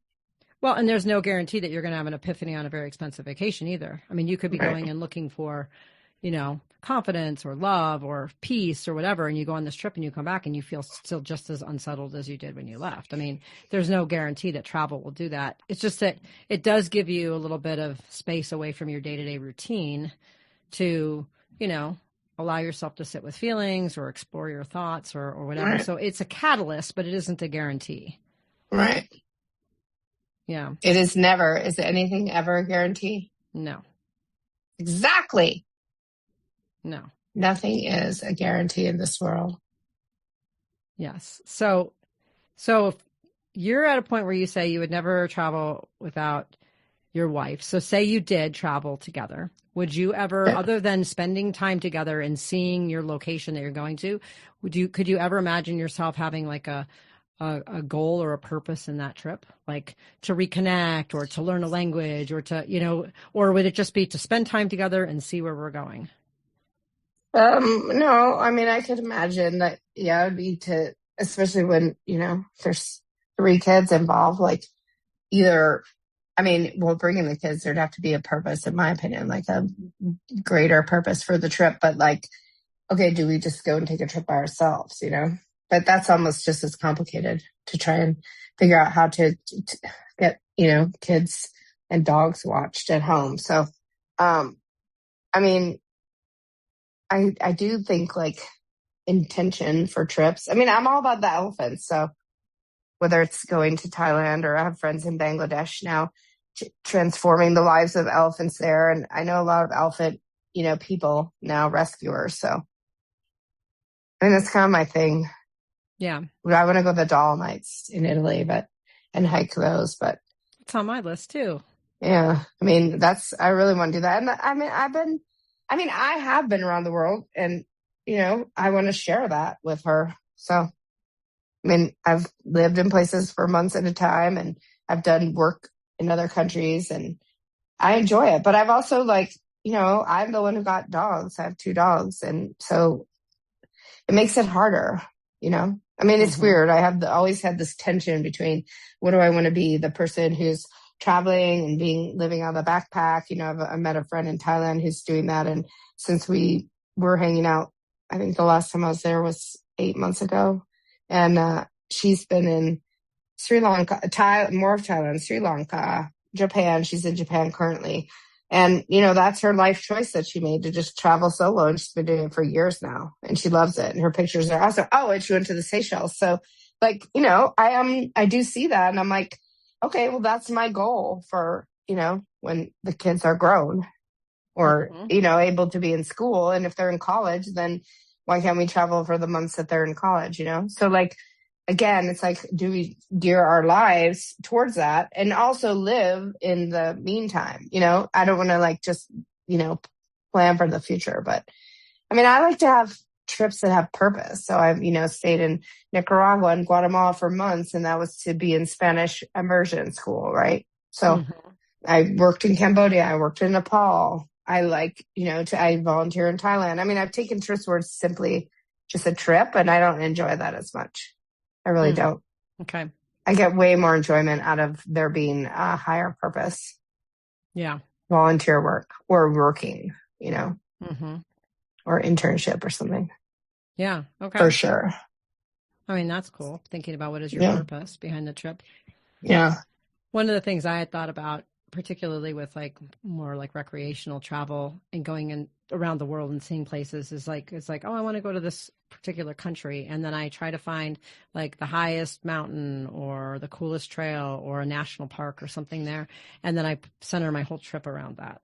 Well, and there's no guarantee that you're going to have an epiphany on a very expensive vacation either. I mean, you could be going and looking for, confidence or love or peace or whatever, and you go on this trip and you come back and you feel still just as unsettled as you did when you left. I mean, there's no guarantee that travel will do that. It's just that it does give you a little bit of space away from your day-to-day routine to, allow yourself to sit with feelings or explore your thoughts or whatever. Right. So it's a catalyst, but it isn't a guarantee. Right. Yeah. It is never. Is anything ever a guarantee? No. Exactly. No. Nothing is a guarantee in this world. Yes. So if you're at a point where you say you would never travel without your wife. So say you did travel together. Would you ever, other than spending time together and seeing your location that you're going to, could you ever imagine yourself having like a goal or a purpose in that trip, like to reconnect or to learn a language or to, or would it just be to spend time together and see where we're going? No, I mean, I could imagine that, it would be to, especially when, there's 3 kids involved, like either, bringing the kids, there'd have to be a purpose, in my opinion, like a greater purpose for the trip. But like, okay, do we just go and take a trip by ourselves, But that's almost just as complicated to try and figure out how to get, kids and dogs watched at home. So, I do think like intention for trips. I'm all about the elephants. So whether it's going to Thailand or I have friends in Bangladesh now, transforming the lives of elephants there. And I know a lot of elephant, people now, rescuers. So, that's kind of my thing. Yeah. I want to go to the Dolomites in Italy, and hike those, but it's on my list too. Yeah. I really want to do that. And I have been around the world and, I want to share that with her. So, I've lived in places for months at a time and I've done work in other countries and I enjoy it. But I've also I'm the one who got dogs. I have 2 dogs. And so it makes it harder, it's weird. I have always had this tension between what do I want to be, the person who's traveling and living out of the backpack. I met a friend in Thailand who's doing that. And since we were hanging out, I think the last time I was there was 8 months ago. And she's been in Sri Lanka, more of Thailand, Sri Lanka, Japan. She's in Japan currently. And, that's her life choice that she made to just travel solo. And she's been doing it for years now. And she loves it. And her pictures are awesome. Oh, and she went to the Seychelles. So I do see that. And I'm like, okay, well, that's my goal for, when the kids are grown or, able to be in school. And if they're in college, then why can't we travel for the months that they're in college, So again, it's like, do we gear our lives towards that and also live in the meantime? I don't want to just, plan for the future, but I like to have trips that have purpose. So I've, stayed in Nicaragua and Guatemala for months, and that was to be in Spanish immersion school, right? So I worked in Cambodia. I worked in Nepal. I I volunteer in Thailand. I've taken trips where it's simply just a trip, and I don't enjoy that as much. I really don't. Okay. I get way more enjoyment out of there being a higher purpose. Yeah. Volunteer work or working, or internship or something. Yeah. Okay. For sure. That's cool. Thinking about what is your purpose behind the trip. Yeah. One of the things I had thought about particularly with like more like recreational travel and going in around the world and seeing places is like, it's like, oh, I want to go to this particular country. And then I try to find like the highest mountain or the coolest trail or a national park or something there. And then I center my whole trip around that.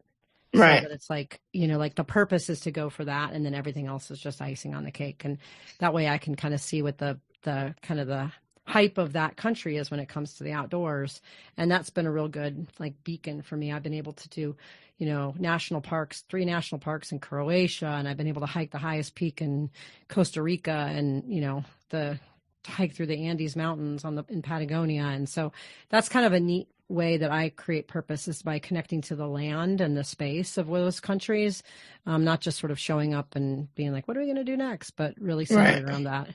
Right. So that it's like, you know, like the purpose is to go for that. And then everything else is just icing on the cake. And that way I can kind of see what the kind of the hype of that country is when it comes to the outdoors. And that's been a real good like beacon for me. I've been able to do, you know, 3 national parks in Croatia, and I've been able to hike the highest peak in Costa Rica, and, you know, to hike through the Andes Mountains in Patagonia. And so that's kind of a neat way that I create purpose, is by connecting to the land and the space of those countries, not just sort of showing up and being like, what are we going to do next? But really centered around that.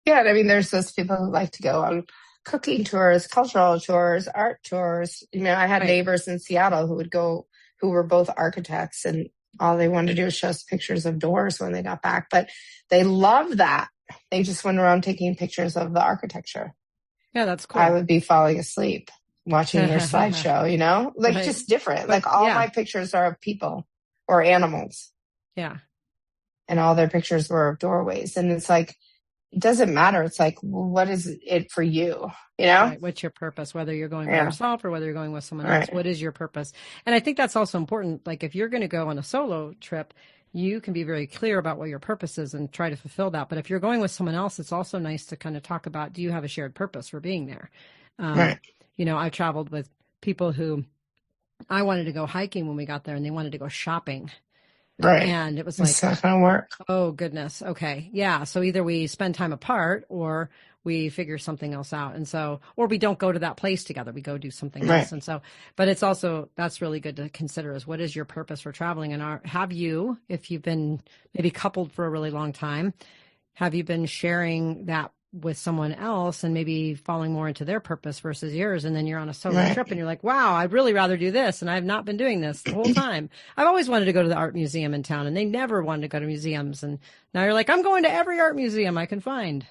Yeah, I mean, there's those people who like to go on cooking tours, cultural tours, art tours. You know, I had neighbors in Seattle who were both architects, and all they wanted to do was show us pictures of doors when they got back. But they loved that. They just went around taking pictures of the architecture. Yeah, that's cool. I would be falling asleep watching their slideshow, you know, like just different. But, like all my pictures are of people or animals. Yeah. And all their pictures were of doorways. And it's like, it doesn't matter. It's like, well, what is it for you? You know, right. What's your purpose? Whether you're going by yourself or whether you're going with someone else, what is your purpose? And I think that's also important. Like if you're going to go on a solo trip, you can be very clear about what your purpose is and try to fulfill that. But if you're going with someone else, it's also nice to kind of talk about, do you have a shared purpose for being there? You know, I've traveled with people who I wanted to go hiking when we got there, and they wanted to go shopping. Right. And it was like, it's not going to work. Oh, goodness. Okay. Yeah. So either we spend time apart or we figure something else out. And so, or we don't go to that place together. We go do something else. And so, but it's also, that's really good to consider, is what is your purpose for traveling? And have you, if you've been maybe coupled for a really long time, have you been sharing that with someone else and maybe falling more into their purpose versus yours? And then you're on a solo trip and you're like, wow, I'd really rather do this. And I've not been doing this the whole time. I've always wanted to go to the art museum in town, and they never wanted to go to museums. And now you're like, I'm going to every art museum I can find.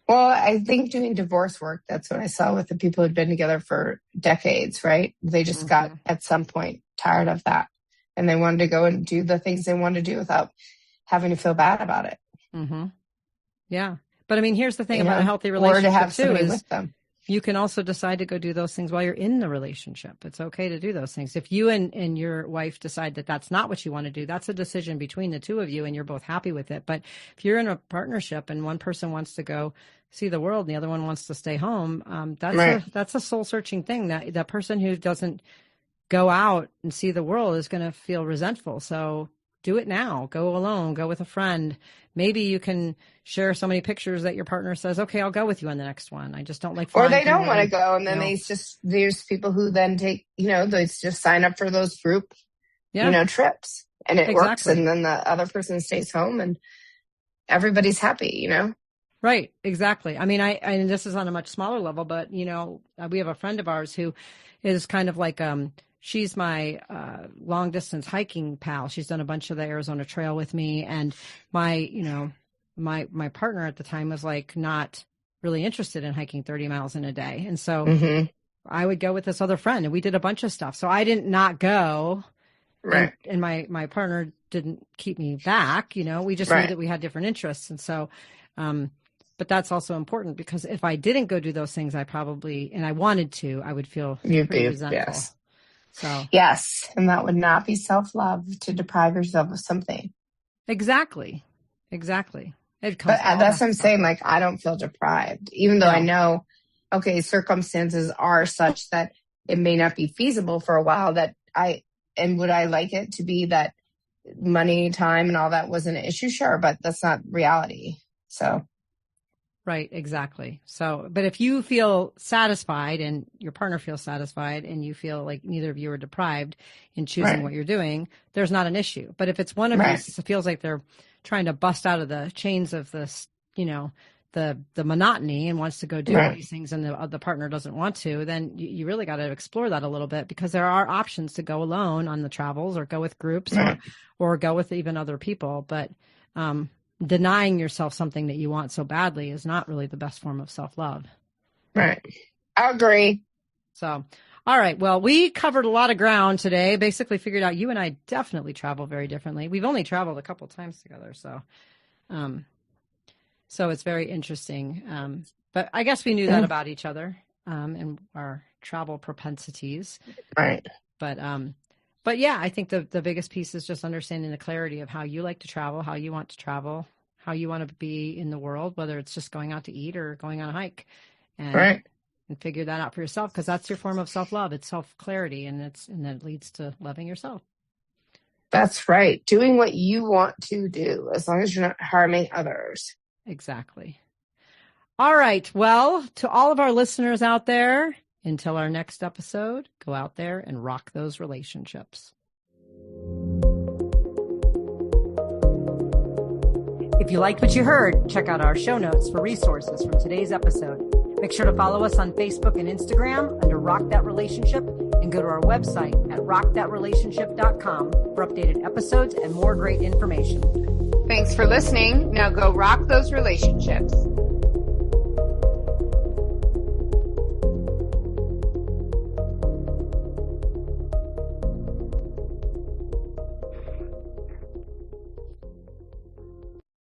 Well, I think doing divorce work, that's what I saw with the people who'd been together for decades, right? They just got at some point tired of that, and they wanted to go and do the things they wanted to do without having to feel bad about it. Yeah. But I mean, here's the thing about a healthy relationship, or to have somebody is with them. You can also decide to go do those things while you're in the relationship. It's okay to do those things. If you and your wife decide that that's not what you want to do, that's a decision between the two of you, and you're both happy with it. But if you're in a partnership and one person wants to go see the world and the other one wants to stay home, that's a soul searching thing. That person who doesn't go out and see the world is going to feel resentful. So do it now. Go alone. Go with a friend. Maybe you can share so many pictures that your partner says, okay, I'll go with you on the next one. I just don't like flying. Or they don't want to go. And then there's people who then take, they just sign up for those group, trips, and it works. And then the other person stays home and everybody's happy, Right. Exactly. I mean, and this is on a much smaller level, but we have a friend of ours who is kind of like, she's my long distance hiking pal. She's done a bunch of the Arizona Trail with me, and my partner at the time was like not really interested in hiking 30 miles in a day, and so I would go with this other friend, and we did a bunch of stuff. So I didn't not go, right? And my partner didn't keep me back. We just knew that we had different interests, and so. But that's also important, because if I didn't go do those things, I wanted to, I would feel pretty resentful. Yes. So yes, and that would not be self-love, to deprive yourself of something. Exactly. But that's what I'm saying. Like, I don't feel deprived, even though I know, circumstances are such that it may not be feasible for a while. Would I like it to be that money, time, and all that wasn't an issue? Sure, but that's not reality. So. Right, exactly. So, but if you feel satisfied and your partner feels satisfied and you feel like neither of you are deprived in choosing what you're doing, there's not an issue. But if it's one of you feels like they're trying to bust out of the chains of this, the monotony, and wants to go do all these things, and the partner doesn't want to, then you really got to explore that a little bit, because there are options to go alone on the travels, or go with groups, or go with even other people. But, denying yourself something that you want so badly is not really the best form of self-love. Right. I agree. So, All right. Well, we covered a lot of ground today. Basically figured out you and I definitely travel very differently. We've only traveled a couple times together. So it's very interesting. But I guess we knew that about each other, and our travel propensities. Right. But yeah, I think the biggest piece is just understanding the clarity of how you like to travel, how you want to travel, how you want to be in the world, whether it's just going out to eat or going on a hike, and figure that out for yourself, because that's your form of self-love. It's self-clarity, and that leads to loving yourself. That's right. Doing what you want to do, as long as you're not harming others. Exactly. All right. Well, to all of our listeners out there, until our next episode, go out there and rock those relationships. If you liked what you heard, check out our show notes for resources from today's episode. Make sure to follow us on Facebook and Instagram under Rock That Relationship, and go to our website at rockthatrelationship.com for updated episodes and more great information. Thanks for listening. Now go rock those relationships.